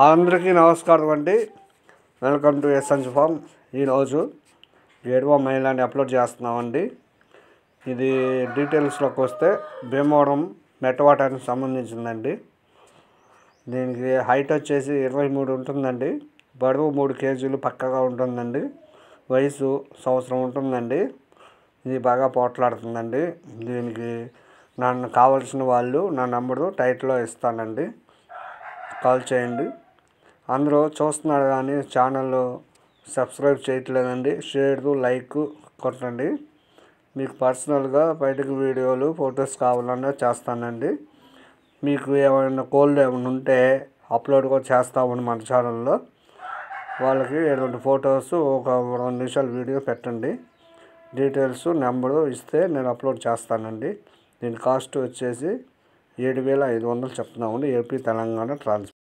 అందరికీ నమస్కారం అండి. Welcome to SNS farm. ఈరోజు 7వ మైలాన్ని అప్లోడ్ చేస్తున్నామండి. ఇది డీటెయిల్స్లోకి వస్తే భీమవరం మెట్టవాటానికి సంబంధించిందండి. దీనికి హైట్ వచ్చేసి 23 ఉంటుందండి. బరువు 3 కేజీలు పక్కగా ఉంటుందండి. వయసు సంవత్సరం ఉంటుందండి. ఇది బాగా పోట్లాడుతుందండి. దీనికి నన్ను కావాల్సిన వాళ్ళు నా నంబరు టైటిల్లో ఇస్తానండి, కాల్ చేయండి. అందరూ చూస్తున్నారు కానీ ఛానల్ సబ్స్క్రైబ్ చేయట్లేదండి. షేర్ లైక్ కొట్టండి. మీకు పర్సనల్గా బయటకు వీడియోలు ఫొటోస్ కావాలన్నా చేస్తానండి. మీకు ఏమైనా కోల్డ్ ఏమైనా ఉంటే అప్లోడ్ కూడా చేస్తామని మన ఛానల్లో. వాళ్ళకి ఎటువంటి ఫొటోస్ ఒక 2 నిమిషాల వీడియో పెట్టండి. డీటెయిల్స్ నెంబరు ఇస్తే నేను అప్లోడ్ చేస్తానండి. దీని కాస్ట్ వచ్చేసి 7,500 చెప్తున్నామండి. AP Telangana transport.